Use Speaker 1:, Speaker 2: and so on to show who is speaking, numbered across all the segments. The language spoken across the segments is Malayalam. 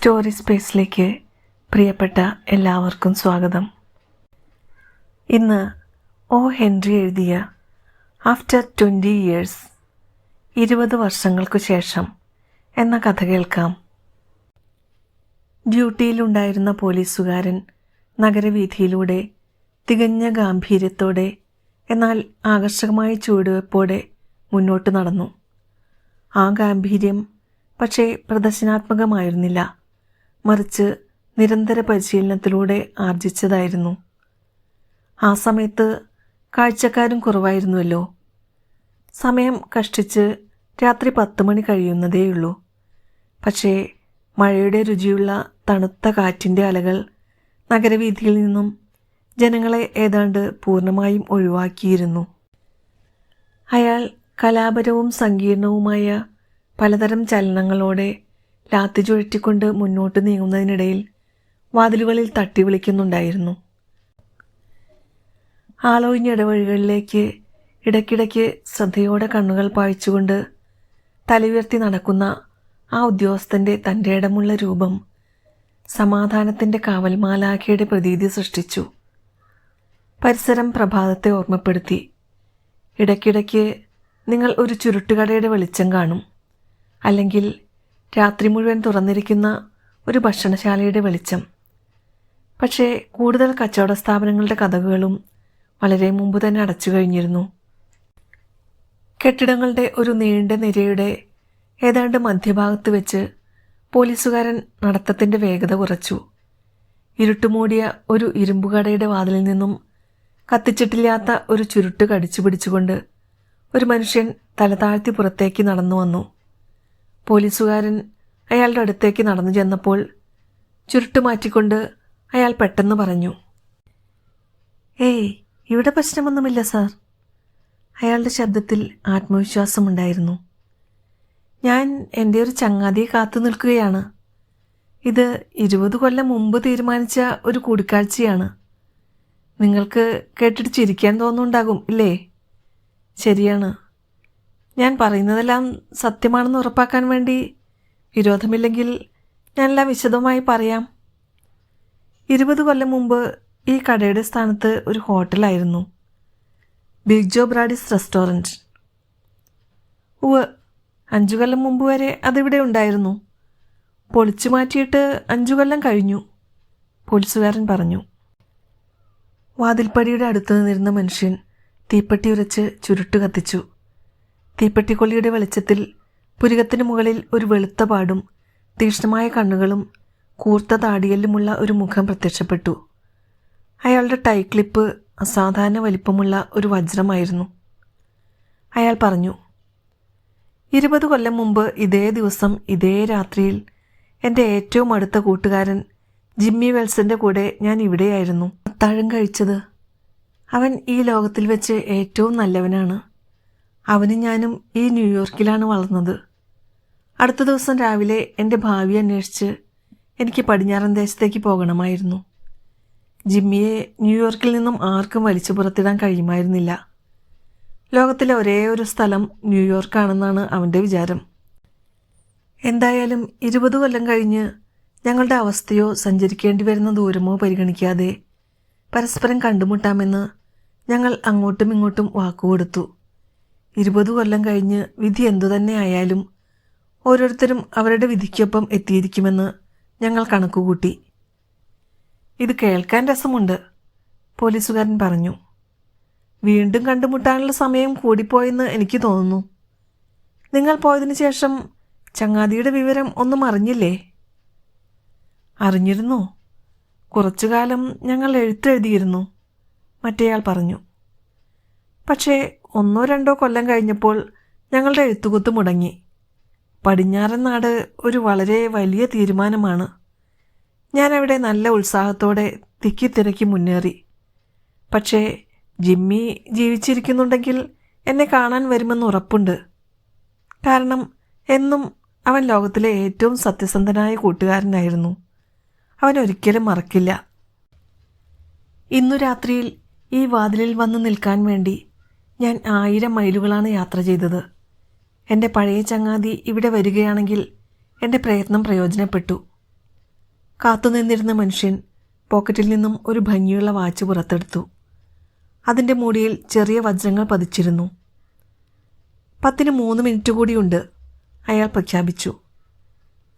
Speaker 1: സ്റ്റോറി സ്പേസിലേക്ക് പ്രിയപ്പെട്ട എല്ലാവർക്കും സ്വാഗതം. ഇന്ന് ഹെൻറി എഴുതിയ ആഫ്റ്റർ 20 years 20 വർഷങ്ങൾക്കു ശേഷം എന്ന കഥ കേൾക്കാം. ഡ്യൂട്ടിയിലുണ്ടായിരുന്ന പോലീസുകാരൻ നഗരവീഥിയിലൂടെ തികഞ്ഞ ഗാംഭീര്യത്തോടെ എന്നാൽ ആകർഷകമായ ചുവടുവെപ്പോടെ മുന്നോട്ട് നടന്നു. ആ ഗാംഭീര്യം പക്ഷേ പ്രദർശനാത്മകമായിരുന്നില്ല, മറിച്ച് നിരന്തര പരിശീലനത്തിലൂടെ ആർജിച്ചതായിരുന്നു. ആ സമയത്ത് കാഴ്ചക്കാരും കുറവായിരുന്നുവല്ലോ. സമയം കഷ്ടിച്ച് രാത്രി 10 മണി കഴിയുന്നതേയുള്ളൂ. പക്ഷേ മഴയുടെ രുചിയുള്ള തണുത്ത കാറ്റിൻ്റെ അലകൾ നഗരവീഥിയിൽ നിന്നും ജനങ്ങളെ ഏതാണ്ട് പൂർണ്ണമായും ഒഴിവാക്കിയിരുന്നു. അയാൾ കലാപരവും സങ്കീർണവുമായ പലതരം ചലനങ്ങളോടെ ലാത്തി ചുഴറ്റിക്കൊണ്ട് മുന്നോട്ട് നീങ്ങുന്നതിനിടയിൽ വാതിലുകളിൽ തട്ടി വിളിക്കുന്നുണ്ടായിരുന്നു. ആളൊഴിഞ്ഞ ഇടവഴികളിലേക്ക് ഇടയ്ക്കിടയ്ക്ക് ശ്രദ്ധയോടെ കണ്ണുകൾ പായിച്ചുകൊണ്ട് തലയുയർത്തി നടക്കുന്ന ആ ഉദ്യോഗസ്ഥൻ്റെ തൻ്റെ ഇടമുള്ള രൂപം സമാധാനത്തിൻ്റെ കാവൽമാലാഖയുടെ പ്രതീതി സൃഷ്ടിച്ചു. പരിസരം പ്രഭാതത്തെ ഓർമ്മപ്പെടുത്തി. ഇടയ്ക്കിടയ്ക്ക് നിങ്ങൾ ഒരു ചുരുട്ടുകടയുടെ വെളിച്ചം കാണും, അല്ലെങ്കിൽ രാത്രി മുഴുവൻ തുറന്നിരിക്കുന്ന ഒരു ഭക്ഷണശാലയുടെ വെളിച്ചം. പക്ഷേ കൂടുതൽ കച്ചവട സ്ഥാപനങ്ങളുടെ കതകുകളും വളരെ മുമ്പ് തന്നെ അടച്ചു കഴിഞ്ഞിരുന്നു. കെട്ടിടങ്ങളുടെ ഒരു നീണ്ട നിരയുടെ ഏതാണ്ട് മധ്യഭാഗത്ത് വെച്ച് പോലീസുകാരൻ നടത്തത്തിൻ്റെ വേഗത കുറച്ചു. ഇരുട്ടുമൂടിയ ഒരു ഇരുമ്പുകടയുടെ വാതിലിൽ നിന്നും കത്തിച്ചിട്ടില്ലാത്ത ഒരു ചുരുട്ട് കടിച്ചു പിടിച്ചുകൊണ്ട് ഒരു മനുഷ്യൻ തല താഴ്ത്തി പുറത്തേക്ക് നടന്നു വന്നു. പോലീസുകാരൻ അയാളുടെ അടുത്തേക്ക് നടന്നു ചെന്നപ്പോൾ ചുരുട്ട് മാറ്റിക്കൊണ്ട് അയാൾ പെട്ടെന്ന് പറഞ്ഞു, ഇവിടെ പ്രശ്നമൊന്നുമില്ല സാർ. അയാളുടെ ശബ്ദത്തിൽ ആത്മവിശ്വാസമുണ്ടായിരുന്നു. ഞാൻ എൻ്റെ ഒരു ചങ്ങാതിയെ കാത്തു നിൽക്കുകയാണ്. ഇത് 20 കൊല്ലം മുമ്പ് തീരുമാനിച്ച ഒരു കൂടിക്കാഴ്ചയാണ്. നിങ്ങൾക്ക് കേട്ടിട്ട് ചിരിക്കാൻ തോന്നുന്നുണ്ടാകും ഇല്ലേ? ശരിയാണ്. ഞാൻ പറയുന്നതെല്ലാം സത്യമാണെന്ന് ഉറപ്പാക്കാൻ വേണ്ടി വിരോധമില്ലെങ്കിൽ ഞാനെല്ലാം വിശദമായി പറയാം. 20 കൊല്ലം മുമ്പ് ഈ കടയുടെ സ്ഥാനത്ത് ഒരു ഹോട്ടലായിരുന്നു, ബിഗ് ജോ ബ്രാഡിസ് റെസ്റ്റോറൻറ്റ്. 5 കൊല്ലം മുമ്പ് വരെ അതിവിടെ ഉണ്ടായിരുന്നു. പൊളിച്ചു മാറ്റിയിട്ട് 5 കൊല്ലം കഴിഞ്ഞു, പോലീസുകാരൻ പറഞ്ഞു. വാതിൽപ്പടിയുടെ അടുത്ത് നിന്നിരുന്ന മനുഷ്യൻ തീപ്പെട്ടി ഉരച്ച് ചുരുട്ട് കത്തിച്ചു. തീപ്പെട്ടിക്കൊള്ളിയുടെ വെളിച്ചത്തിൽ പുരികത്തിന് മുകളിൽ ഒരു വെളുത്ത പാടും തീക്ഷ്ണമായ കണ്ണുകളും കൂർത്ത താടിയെല്ലുമുള്ള ഒരു മുഖം പ്രത്യക്ഷപ്പെട്ടു. അയാളുടെ ടൈ ക്ലിപ്പ് അസാധാരണ വലിപ്പമുള്ള ഒരു വജ്രമായിരുന്നു. അയാൾ പറഞ്ഞു, 20 കൊല്ലം മുമ്പ് ഇതേ ദിവസം ഇതേ രാത്രിയിൽ എൻ്റെ ഏറ്റവും അടുത്ത കൂട്ടുകാരൻ ജിമ്മി വെൽസിൻ്റെ കൂടെ ഞാൻ ഇവിടെയായിരുന്നു അത്താഴം കഴിച്ചത്. അവൻ ഈ ലോകത്തിൽ വെച്ച് ഏറ്റവും നല്ലവനാണ്. അവനും ഞാനും ഈ ന്യൂയോർക്കിലാണ് വളർന്നത്. അടുത്ത ദിവസം രാവിലെ എൻ്റെ ഭാവി അന്വേഷിച്ച് എനിക്ക് പടിഞ്ഞാറൻ ദേശത്തേക്ക് പോകണമായിരുന്നു. ജിമ്മിയെ ന്യൂയോർക്കിൽ നിന്നും ആർക്കും വലിച്ചു പുറത്തിടാൻ കഴിയുമായിരുന്നില്ല. ലോകത്തിലെ ഒരേ ഒരു സ്ഥലം ന്യൂയോർക്കാണെന്നാണ് അവൻ്റെ വിചാരം. എന്തായാലും 20 കൊല്ലം കഴിഞ്ഞ് ഞങ്ങളുടെ അവസ്ഥയോ സഞ്ചരിക്കേണ്ടി വരുന്ന ദൂരമോ പരിഗണിക്കാതെ പരസ്പരം കണ്ടുമുട്ടാമെന്ന് ഞങ്ങൾ അങ്ങോട്ടും ഇങ്ങോട്ടും വാക്കുകൊടുത്തു. 20 കൊല്ലം കഴിഞ്ഞ് വിധി എന്തുതന്നെ ആയാലും ഓരോരുത്തരും അവരുടെ വിധിക്കൊപ്പം എത്തിയിരിക്കുമെന്ന് ഞങ്ങൾ കണക്കുകൂട്ടി. ഇത് കേൾക്കാൻ രസമുണ്ട്, പോലീസുകാരൻ പറഞ്ഞു. വീണ്ടും കണ്ടുമുട്ടാനുള്ള സമയം കൂടിപ്പോയെന്ന് എനിക്ക് തോന്നുന്നു. നിങ്ങൾ പോയതിനു ശേഷം ചങ്ങാതിയുടെ വിവരം ഒന്നും അറിഞ്ഞില്ലേ? അറിഞ്ഞിരുന്നു. കുറച്ചു കാലം ഞങ്ങൾ എഴുത്തെഴുതിയിരുന്നു, മറ്റേയാൾ പറഞ്ഞു. പക്ഷേ 1-2 കൊല്ലം കഴിഞ്ഞപ്പോൾ ഞങ്ങളുടെ എഴുത്തുകുത്ത് മുടങ്ങി. പടിഞ്ഞാറൻ നാട് ഒരു വളരെ വലിയ തീരുമാനമാണ്. ഞാനവിടെ നല്ല ഉത്സാഹത്തോടെ തിക്കിത്തിരക്കി മുന്നേറി. പക്ഷേ ജിമ്മി ജീവിച്ചിരിക്കുന്നുണ്ടെങ്കിൽ എന്നെ കാണാൻ വരുമെന്ന് ഉറപ്പുണ്ട്. കാരണം എന്നും അവൻ ലോകത്തിലെ ഏറ്റവും സത്യസന്ധനായ കൂട്ടുകാരനായിരുന്നു. അവൻ ഒരിക്കലും മറക്കില്ല. ഇന്നു രാത്രിയിൽ ഈ വാതിലിൽ വന്ന് നിൽക്കാൻ വേണ്ടി ഞാൻ 1000 മൈലുകളാണ് യാത്ര ചെയ്തത്. എൻ്റെ പഴയ ചങ്ങാതി ഇവിടെ വരികയാണെങ്കിൽ എൻ്റെ പ്രയത്നം പ്രയോജനപ്പെട്ടു. കാത്തുനിന്നിരുന്ന മനുഷ്യൻ പോക്കറ്റിൽ നിന്നും ഒരു ഭംഗിയുള്ള വാച്ച് പുറത്തെടുത്തു. അതിൻ്റെ മൂടിയിൽ ചെറിയ വജ്രങ്ങൾ പതിച്ചിരുന്നു. 10:03 കൂടിയുണ്ട്, അയാൾ പ്രഖ്യാപിച്ചു.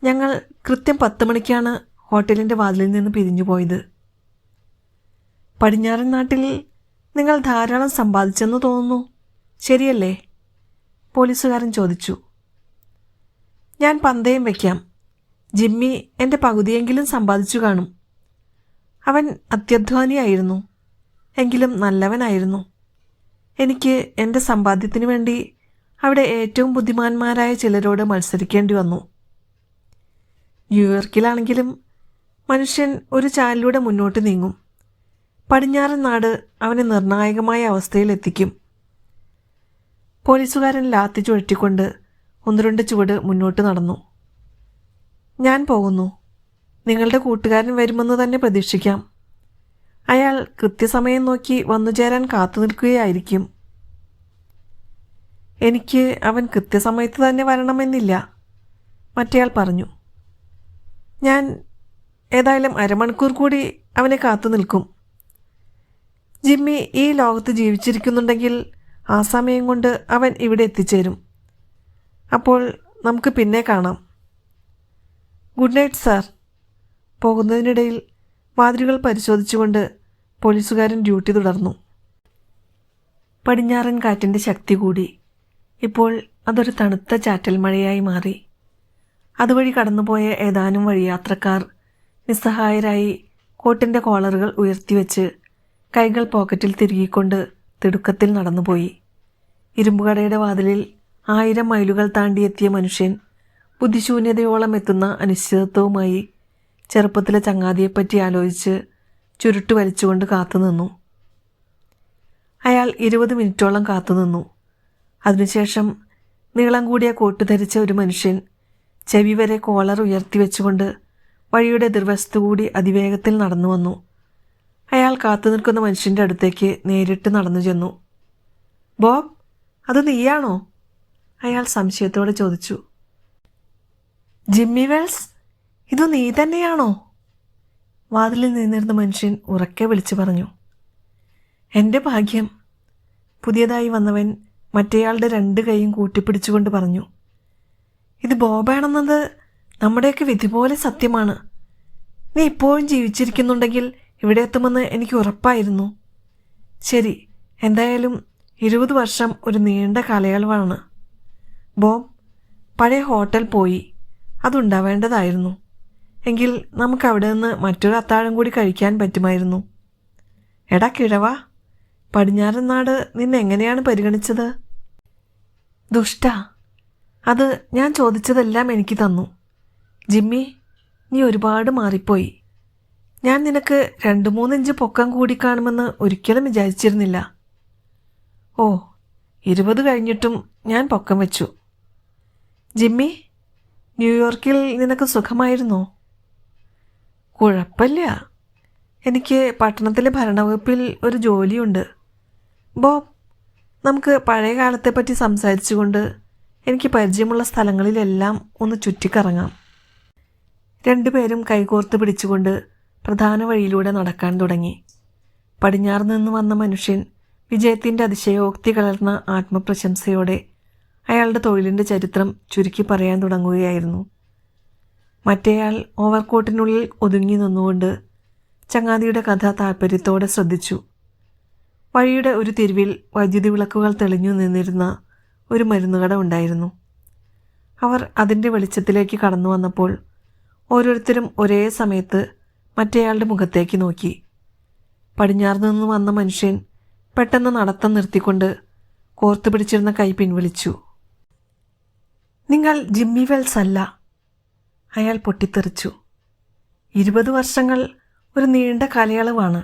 Speaker 1: ഞങ്ങൾ കൃത്യം 10 മണിക്കാണ് ഹോട്ടലിൻ്റെ വാതിലിൽ നിന്ന് പിരിഞ്ഞുപോയത്. പടിഞ്ഞാറൻ നാട്ടിൽ നിങ്ങൾ ധാരാളം സമ്പാദിച്ചെന്ന് തോന്നുന്നു, ശരിയല്ലേ? പോലീസുകാരൻ ചോദിച്ചു. ഞാൻ പന്തയം വയ്ക്കാം, ജിമ്മി എൻ്റെ പകുതിയെങ്കിലും സമ്പാദിച്ചു കാണും. അവൻ അത്യധ്വാനിയായിരുന്നു, എങ്കിലും നല്ലവനായിരുന്നു. എനിക്ക് എൻ്റെ സമ്പാദ്യത്തിനു വേണ്ടി അവിടെ ഏറ്റവും ബുദ്ധിമാന്മാരായ ചിലരോട് മത്സരിക്കേണ്ടി വന്നു. ന്യൂയോർക്കിലാണെങ്കിലും മനുഷ്യൻ ഒരു ചാലിലൂടെ മുന്നോട്ട് നീങ്ങും. പടിഞ്ഞാറൻ നാട് അവനെ നിർണായകമായ അവസ്ഥയിലെത്തിക്കും. പോലീസുകാരൻ ലാത്തി ചുഴറ്റിക്കൊണ്ട് 1-2 ചുവട് മുന്നോട്ട് നടന്നു. ഞാൻ പോകുന്നു. നിങ്ങളുടെ കൂട്ടുകാരൻ വരുമെന്ന് തന്നെ പ്രതീക്ഷിക്കാം. അയാൾ കൃത്യസമയം നോക്കി വന്നുചേരാൻ കാത്തു നിൽക്കുകയായിരിക്കും. എനിക്ക് അവൻ കൃത്യസമയത്ത് തന്നെ വരണമെന്നില്ല, മറ്റേയാൾ പറഞ്ഞു. ഞാൻ ഏതായാലും അരമണിക്കൂർ കൂടി അവനെ കാത്തു നിൽക്കും. ജിമ്മി ഈ ലോകത്ത് ജീവിച്ചിരിക്കുന്നുണ്ടെങ്കിൽ ആ സമയം കൊണ്ട് അവൻ ഇവിടെ എത്തിച്ചേരും. അപ്പോൾ നമുക്ക് പിന്നെ കാണാം. Good night sir. പോകുന്നതിനിടയിൽ വാതിലുകൾ പരിശോധിച്ചുകൊണ്ട് പോലീസുകാരൻ ഡ്യൂട്ടി തുടർന്നു. പടിഞ്ഞാറൻ കാറ്റിൻ്റെ ശക്തി കൂടി. ഇപ്പോൾ അതൊരു തണുത്ത ചാറ്റൽ മഴയായി മാറി. അതുവഴി കടന്നുപോയ ഏതാനും വഴിയാത്രക്കാർ നിസ്സഹായരായി കോട്ടിൻ്റെ കോളറുകൾ ഉയർത്തിവെച്ച് കൈകൾ പോക്കറ്റിൽ തിരുകിക്കൊണ്ട് തിടുക്കത്തിൽ നടന്നുപോയി. ഇരുമ്പുകടയുടെ വാതിലിൽ 1000 മൈലുകൾ താണ്ടിയെത്തിയ മനുഷ്യൻ ബുദ്ധിശൂന്യതയോളം എത്തുന്ന അനിശ്ചിതത്വവുമായി ചെറുപ്പത്തിലെ ചങ്ങാതിയെപ്പറ്റി ആലോചിച്ച് ചുരുട്ട് വലിച്ചുകൊണ്ട് കാത്തുനിന്നു. അയാൾ 20 മിനിറ്റോളം കാത്തുനിന്നു. അതിനുശേഷം നീളം കൂടിയ കോട്ട് ധരിച്ച ഒരു മനുഷ്യൻ ചെവി വരെ കോളർ ഉയർത്തിവെച്ചുകൊണ്ട് വഴിയുടെ എതിർവശത്തു കൂടി അതിവേഗത്തിൽ നടന്നു വന്നു. അയാൾ കാത്തു നിൽക്കുന്ന മനുഷ്യൻ്റെ അടുത്തേക്ക് നേരിട്ട് നടന്നു ചെന്നു. ബോബ്, അത് നീയാണോ? അയാൾ സംശയത്തോടെ ചോദിച്ചു. ജിമ്മി വെൽസ്, ഇത് നീ തന്നെയാണോ? വാതിലിൽ നിന്നിരുന്ന മനുഷ്യൻ ഉറക്കെ വിളിച്ചു പറഞ്ഞു. എൻ്റെ ഭാഗ്യം. പുതിയതായി വന്നവൻ മറ്റേയാളുടെ 2 കൈയും കൂട്ടിപ്പിടിച്ചുകൊണ്ട് പറഞ്ഞു. ഇത് ബോബാണെന്നത് നമ്മുടെയൊക്കെ വിധി പോലെ സത്യമാണ്. നീ ഇപ്പോഴും ജീവിച്ചിരിക്കുന്നുണ്ടെങ്കിൽ ഇവിടെ എത്തുമെന്ന് എനിക്ക് ഉറപ്പായിരുന്നു. ശരി, എന്തായാലും 20 വർഷം ഒരു നീണ്ട കാലയളവാണ്. ബോബ്, പഴയ ഹോട്ടൽ പോയി, അതുണ്ടാവേണ്ടതായിരുന്നു. എങ്കിൽ നമുക്ക് അവിടെ നിന്ന് മറ്റൊരു അത്താഴം കൂടി കഴിക്കാൻ പറ്റുമായിരുന്നു. എടാ കിഴവാ, പടിഞ്ഞാറൻ നാട് നിന്നെ എങ്ങനെയാണ് പരിഗണിച്ചത്? ദുഷ്ട, അത് ഞാൻ ചോദിച്ചതെല്ലാം എനിക്ക് തന്നു. ജിമ്മി, നീ ഒരുപാട് മാറിപ്പോയി. ഞാൻ നിനക്ക് 2-3 ഇഞ്ച് പൊക്കം കൂടി കാണുമെന്ന് ഒരിക്കലും വിചാരിച്ചിരുന്നില്ല. ഓ, 20 കഴിഞ്ഞിട്ടും ഞാൻ പൊക്കം വെച്ചു. ജിമ്മി, ന്യൂയോർക്കിൽ നിനക്ക് സുഖമായിരുന്നോ? കുഴപ്പമില്ല. എനിക്ക് പട്ടണത്തിലെ ഭരണവകുപ്പിൽ ഒരു ജോലിയുണ്ട്. ബോബ്, നമുക്ക് പഴയ കാലത്തെപ്പറ്റി സംസാരിച്ചുകൊണ്ട് എനിക്ക് പരിചയമുള്ള സ്ഥലങ്ങളിലെല്ലാം ഒന്ന് ചുറ്റിക്കറങ്ങാം. 2 പേരും കൈകോർത്ത് പിടിച്ചുകൊണ്ട് പ്രധാന വഴിയിലൂടെ നടക്കാൻ തുടങ്ങി. പടിഞ്ഞാറ് നിന്ന് വന്ന മനുഷ്യൻ വിജയത്തിൻ്റെ അതിശയോക്തി കലർന്ന ആത്മപ്രശംസയോടെ അയാളുടെ തൊഴിലിൻ്റെ ചരിത്രം ചുരുക്കി പറയാൻ തുടങ്ങുകയായിരുന്നു. മറ്റേയാൾ ഓവർകോട്ടിനുള്ളിൽ ഒതുങ്ങി നിന്നുകൊണ്ട് ചങ്ങാതിയുടെ കഥ താൽപ്പര്യത്തോടെ ശ്രദ്ധിച്ചു. വഴിയുടെ ഒരു തിരിവിൽ വൈദ്യുതി വിളക്കുകൾ തെളിഞ്ഞു നിന്നിരുന്ന ഒരു മരുന്നുകട ഉണ്ടായിരുന്നു. അവർ അതിൻ്റെ വെളിച്ചത്തിലേക്ക് കടന്നു വന്നപ്പോൾ ഓരോരുത്തരും ഒരേ സമയത്ത് മറ്റേയാളുടെ മുഖത്തേക്ക് നോക്കി. പടിഞ്ഞാറ് നിന്ന് വന്ന മനുഷ്യൻ പെട്ടെന്ന് നടത്തം നിർത്തിക്കൊണ്ട് കോർത്തു പിടിച്ചിരുന്ന കൈ പിൻവലിച്ചു. നിങ്ങൾ ജിമ്മി വെൽസ് അല്ല, അയാൾ പൊട്ടിത്തെറിച്ചു. 20 വർഷങ്ങൾ ഒരു നീണ്ട കാലയളവാണ്.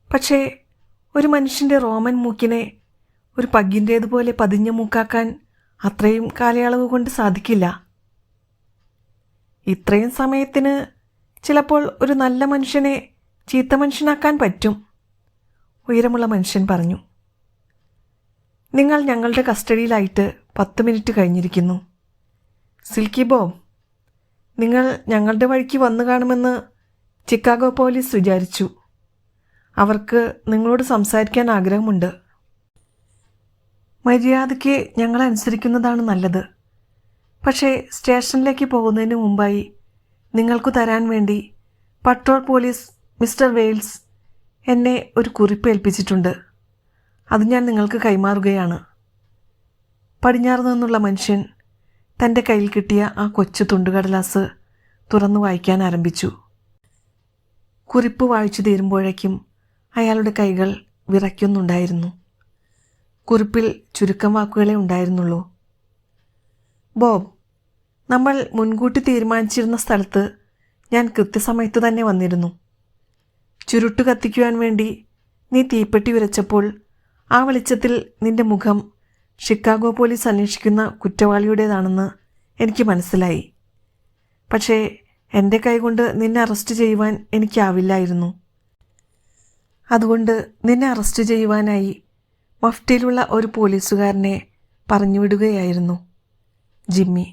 Speaker 1: പക്ഷേ ഒരു മനുഷ്യൻ്റെ റോമൻ മൂക്കിനെ ഒരു പഗ്ഗിൻ്റേതുപോലെ പതിഞ്ഞ മൂക്കാക്കാൻ അത്രയും കാലയളവ് കൊണ്ട് സാധിക്കില്ല. ഇത്രയും സമയത്തിന് ചിലപ്പോൾ ഒരു നല്ല മനുഷ്യനെ ചീത്ത മനുഷ്യനാക്കാൻ പറ്റും, ഉയരമുള്ള മനുഷ്യൻ പറഞ്ഞു. നിങ്ങൾ ഞങ്ങളുടെ കസ്റ്റഡിയിലായിട്ട് 10 മിനിറ്റ് കഴിഞ്ഞിരിക്കുന്നു. സിൽക്കി ബോബ്, നിങ്ങൾ ഞങ്ങളുടെ വഴിക്ക് വന്നു കാണുമെന്ന് ചിക്കാഗോ പോലീസ് വിചാരിച്ചു. അവർക്ക് നിങ്ങളോട് സംസാരിക്കാൻ ആഗ്രഹമുണ്ട്. മര്യാദയ്ക്ക് ഞങ്ങളനുസരിക്കുന്നതാണ് നല്ലത്. പക്ഷേ സ്റ്റേഷനിലേക്ക് പോകുന്നതിന് മുമ്പായി നിങ്ങൾക്കു തരാൻ വേണ്ടി പട്രോൾ പോലീസ് മിസ്റ്റർ വെയിൽസ് എന്നെ ഒരു കുറിപ്പ് ഏൽപ്പിച്ചിട്ടുണ്ട്. അത് ഞാൻ നിങ്ങൾക്ക് കൈമാറുകയാണ്. പടിഞ്ഞാറ് നിന്നുള്ള മനുഷ്യൻ തൻ്റെ കയ്യിൽ കിട്ടിയ ആ കൊച്ചു തുണ്ടുകടലാസ് തുറന്നു വായിക്കാൻ ആരംഭിച്ചു. കുറിപ്പ് വായിച്ചു തീരുമ്പോഴേക്കും അയാളുടെ കൈകൾ വിറയ്ക്കുന്നുണ്ടായിരുന്നു. കുറിപ്പിൽ ചുരുക്കം വാക്കുകളെ ഉണ്ടായിരുന്നുള്ളൂ. ബോബ്, നമ്മൾ മുൻകൂട്ടി തീരുമാനിച്ചിരുന്ന സ്ഥലത്ത് ഞാൻ കൃത്യസമയത്ത് തന്നെ വന്നിരുന്നു. ചുരുട്ട് കത്തിക്കുവാൻ വേണ്ടി നീ തീപ്പെട്ടി ഉരച്ചപ്പോൾ ആ വെളിച്ചത്തിൽ നിന്റെ മുഖം ഷിക്കാഗോ പോലീസ് അന്വേഷിക്കുന്ന കുറ്റവാളിയുടേതാണെന്ന് എനിക്ക് മനസ്സിലായി. പക്ഷേ എൻ്റെ കൈകൊണ്ട് നിന്നെ അറസ്റ്റ് ചെയ്യുവാൻ എനിക്കാവില്ലായിരുന്നു. അതുകൊണ്ട് നിന്നെ അറസ്റ്റ് ചെയ്യുവാനായി മഫ്റ്റിയിലുള്ള ഒരു പോലീസുകാരനെ പറഞ്ഞുവിടുകയായിരുന്നു. ജിമ്മി.